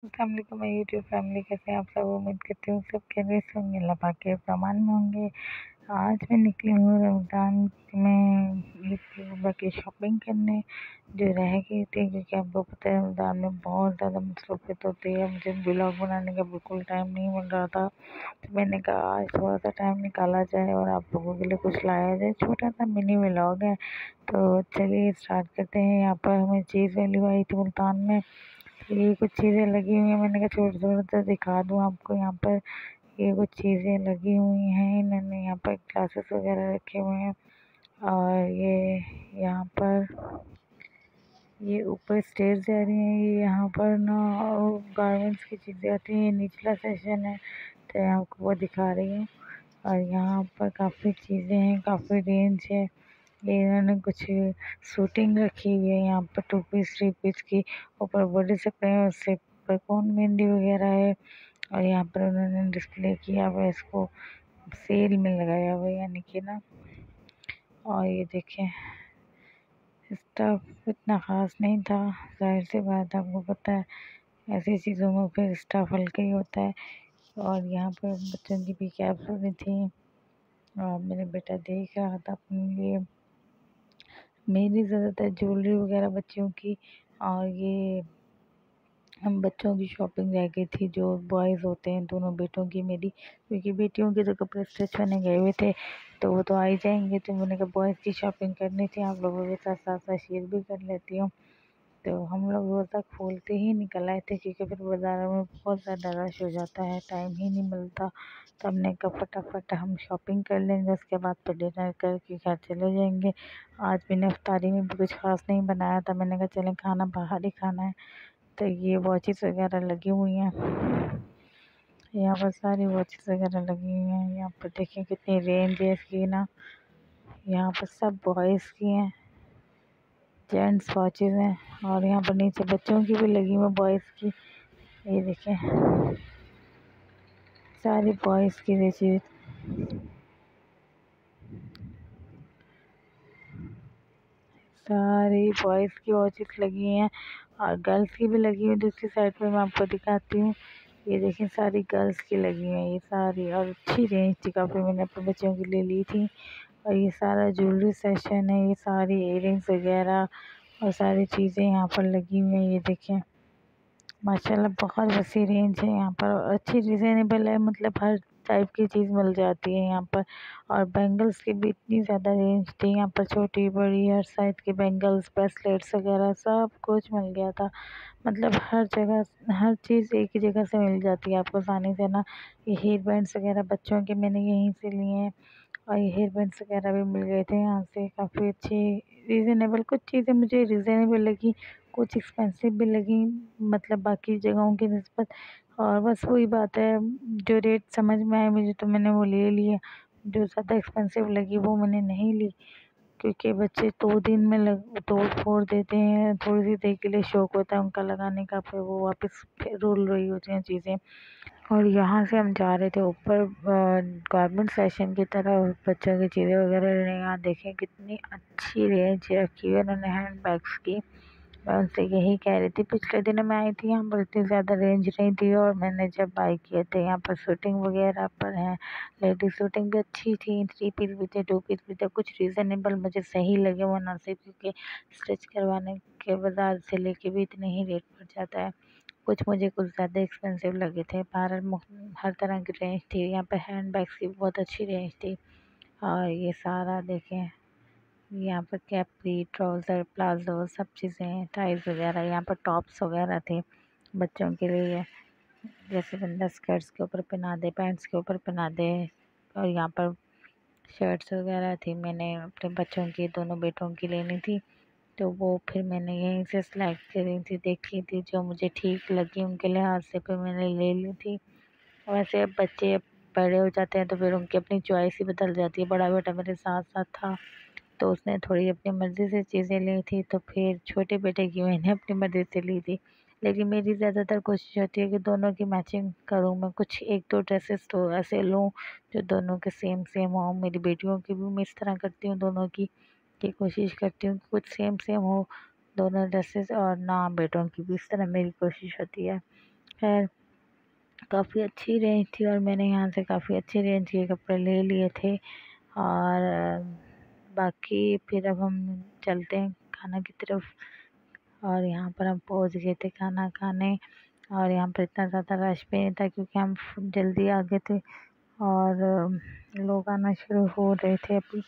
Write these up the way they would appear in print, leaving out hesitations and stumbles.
अस्सलाम वालेकुम मेरी यूट्यूब फैमिली, कैसे हैं आप सब। उम्मीद करती हूँ सब खैरियत से होंगे, अल्लाह पाक के फरमान में होंगे। आज मैं निकली हूँ रमज़ान में ईद की शॉपिंग करने जो रह गई थी, क्योंकि आपको पता है रमज़ान में बहुत ज़्यादा मसरूफियत होती है। मुझे ब्लॉग बनाने का बिल्कुल टाइम नहीं मिल रहा था, तो मैंने कहा आज थोड़ा सा टाइम निकाला जाए और आप लोगों के लिए कुछ लाया जाए। छोटा सा मिनी व्लॉग है, तो चलिए स्टार्ट करते हैं। यहाँ पर हमें चीज़ वैल्यू आई थी मुल्तान में, ये कुछ चीज़ें लगी हुई हैं। मैंने कहा छोटा सा दिखा दूँ आपको। यहाँ पर ये कुछ चीज़ें लगी हुई हैं, इन्होंने यहाँ पर ग्लासेस वगैरह रखे हुए हैं। और ये यहाँ पर ये ऊपर स्टेज जा रही हैं। ये यहाँ पर ना गारमेंट्स की चीज़ें आती हैं। ये निचला सेशन है, तो यहाँ आपको वो दिखा रही हूँ। और यहाँ पर काफ़ी चीज़ें हैं, काफ़ी रेंज है। ये इन्होंने कुछ शूटिंग रखी हुई है यहाँ पर 2 पीस 3 पीस की। ऊपर बॉडी सकते हैं, उससे पर कौन मेहंदी वगैरह है। और यहाँ पर उन्होंने डिस्प्ले किया हुआ है, इसको सेल में लगाया हुआ है यानी कि ना। और ये देखें स्टफ़ इतना ख़ास नहीं था, ज़ाहिर सी बात है, आपको पता है ऐसी चीज़ों में फिर स्टफ़ हल्का ही होता है। और यहाँ पर बच्चों की भी कैप्स भी थी और मेरा बेटा देख रहा था अपने लिए। मेरी ज़्यादातर ज्वेलरी वगैरह बच्चों की, और ये हम बच्चों की शॉपिंग रह गई थी जो बॉयज़ होते हैं, दोनों बेटों की मेरी, क्योंकि बेटियों के तो कपड़े स्टिच होने गए हुए थे, तो वो तो आ ही जाएंगे। तो मैंने कहा बॉयज़ की शॉपिंग करनी थी, आप लोगों के साथ साथ साथ शेयर भी कर लेती हूँ। तो हम लोग रोज़ा खोलते ही निकल आए थे, क्योंकि फिर बाज़ारों में बहुत ज़्यादा रश हो जाता है, टाइम ही नहीं मिलता। तो हमने कहा फटाफट हम शॉपिंग कर लेंगे, उसके बाद फिर डिनर करके घर चले जाएंगे। आज मैंने इफ्तारी में भी कुछ ख़ास नहीं बनाया था, मैंने कहा चलें खाना बाहर ही खाना है। तो ये वॉचेस वगैरह लगी हुई हैं, यहाँ पर सारी वॉचेस वगैरह लगी हुई हैं। यहाँ पर देखिए कितनी रेंज है इसकी ना। यहाँ पर सब बॉयज़ की हैं, जेंट्स वॉचेस हैं। और यहाँ पर नीचे बच्चों की भी लगी हुई है, बॉयज़ की। ये देखें सारी बॉयज़ की देखिए, सारी बॉयज़ की वॉचेस लगी हैं और गर्ल्स की भी लगी हुई। दूसरी साइड पे मैं आपको दिखाती हूँ, ये देखें सारी गर्ल्स की लगी हुई हैं ये सारी, और अच्छी रेंज थी काफ़ी, मैंने अपने बच्चों के लिए ली थी। और ये सारा ज्वेलरी सेक्शन है, ये सारी इयरिंग्स वगैरह और सारी चीज़ें यहाँ पर लगी हुई हैं। ये देखें माशाल्लाह बहुत वसी रेंज है यहाँ पर, अच्छी रिजनेबल है, मतलब हर टाइप की चीज़ मिल जाती है यहाँ पर। और बैंगल्स की भी इतनी ज़्यादा रेंज थी यहाँ पर, छोटी बड़ी हर साइज़ के बैंगल्स, ब्रेसलेट्स वगैरह सब कुछ मिल गया था। मतलब हर जगह हर चीज़ एक ही जगह से मिल जाती है आपको आसानी से ना। ये हेयर बैंड्स वगैरह बच्चों के मैंने यहीं से लिए हैं, और ये हेयर बैंड्स वगैरह भी मिल गए थे यहाँ से, काफ़ी अच्छी रीज़नेबल। कुछ चीज़ें मुझे रीज़नेबल लगी, कुछ एक्सपेंसिव भी लगी, मतलब बाकी जगहों की निस्बत। और बस वही बात है, जो रेट समझ में आए मुझे तो मैंने वो ले लिया, जो ज़्यादा एक्सपेंसिव लगी वो मैंने नहीं ली, क्योंकि बच्चे 2 दिन में तोड़ फोड़ देते हैं। थोड़ी सी देर के लिए शौक़ होता है उनका लगाने का, फिर वो वापस फिर रोल रही होती हैं चीज़ें। और यहाँ से हम जा रहे थे ऊपर गारमेंट सेक्शन की तरफ बच्चों की चीज़ें वगैरह लेने। यहाँ देखें कितनी अच्छी रेंज रखी हुई है उन्होंने हैंड बैग्स की। मैं उनसे यही कह रही थी, पिछले दिनों में आई थी यहाँ पर इतनी ज़्यादा रेंज नहीं थी, और मैंने जब बाई किए थे यहाँ पर शूटिंग वगैरह पर है, लेडीज शूटिंग भी अच्छी थी, 3 पीस भी थे, 2 पीस भी थे, कुछ रीज़नेबल मुझे सही लगे मुनासिब, क्योंकि स्टिच करवाने के बाज़ार से लेके भी इतने ही रेट पड़ जाता है। कुछ मुझे कुछ ज़्यादा एक्सपेंसिव लगे थे, हर तरह की रेंज थी यहाँ पर, हैंड बैग्स की बहुत अच्छी रेंज थी। और ये सारा देखें यहाँ पर कैप्री, ट्राउज़र, प्लाज़ो सब चीज़ें, टाइज वगैरह, यहाँ पर टॉप्स वगैरह थे बच्चों के लिए, जैसे बंदा स्कर्ट्स के ऊपर पहना दे, पैंट्स के ऊपर पहना दे। और यहाँ पर शर्ट्स वगैरह थी, मैंने अपने बच्चों की दोनों बेटों की लेनी थी, तो वो फिर मैंने यहीं से सिलेक्ट करी थी, देखी थी, जो मुझे ठीक लगी उनके लिहाज से फिर मैंने ले ली थी। वैसे अब बच्चे बड़े हो जाते हैं तो फिर उनकी अपनी चॉइस ही बदल जाती है। बड़ा बेटा मेरे साथ साथ था, तो उसने थोड़ी अपनी मर्ज़ी से चीज़ें ली थी, तो फिर छोटे बेटे की मैंने अपनी मर्ज़ी से ली थी। लेकिन मेरी ज़्यादातर कोशिश होती है कि दोनों की मैचिंग करूँ मैं, कुछ 1-2 ड्रेसेस तो ऐसे लूँ जो दोनों के सेम सेम हो। मेरी बेटियों की भी मैं इस तरह करती हूँ, दोनों की कोशिश करती हूँ कि कुछ सेम सेम हो दोनों ड्रेसेस, और ना बेटों की भी इस तरह मेरी कोशिश होती है। खैर काफ़ी अच्छी रेंज थी और मैंने यहाँ से काफ़ी अच्छी रेंज के कपड़े ले लिए थे। और बाकी फिर अब हम चलते हैं खाना की तरफ। और यहाँ पर हम पहुँच गए थे खाना खाने। और यहाँ पर इतना ज़्यादा रश भी नहीं था क्योंकि हम जल्दी आ गए थे और लोग आना शुरू हो रहे थे अभी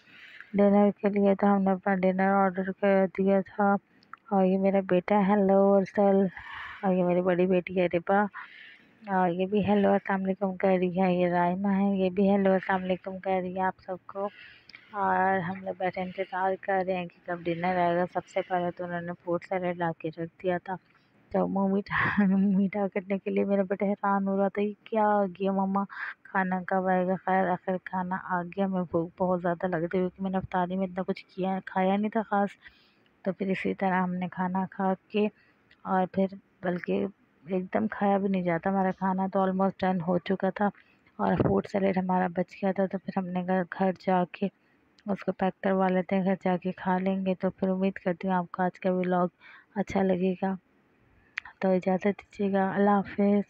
डिनर के लिए। तो हमने अपना डिनर ऑर्डर कर दिया था। और ये मेरा बेटा हेलो अर्सल, और ये मेरी बड़ी बेटी है रिबा, और ये भी हेलो अस्सलाम वालेकुम कह रही है। ये राइमा है, ये भी हेलो अस्सलाम वालेकुम कह रही है आप सबको। और हम लोग बैठे इंतज़ार कर रहे हैं कि कब डिनर आएगा। सबसे पहले तो उन्होंने फ्रूट सैलेड ला के रख दिया था। तो मुँह मीठा मीठा करने के लिए मेरा बेटा हैरान हो रहा था ये क्या आ गया मम्मा, खाना कब आएगा। खैर आखिर खाना आ गया। मैं भूख बहुत ज़्यादा लग रही थी क्योंकि मैंने अफ्तारी में इतना कुछ खाया नहीं था ख़ास। तो फिर इसी तरह हमने खाना खा के और फिर बल्कि एकदम खाया भी नहीं जाता, हमारा खाना तो ऑलमोस्ट डन हो चुका था और फ्रूट सैलेड हमारा बच गया था। तो फिर हमने घर जाके उसको पैक करवा लेते हैं, घर जाके खा लेंगे। तो फिर उम्मीद करती हूँ आपको आज का व्लॉग अच्छा लगेगा। तो इजाज़त दीजिएगा, अल्लाह हाफ़िज़।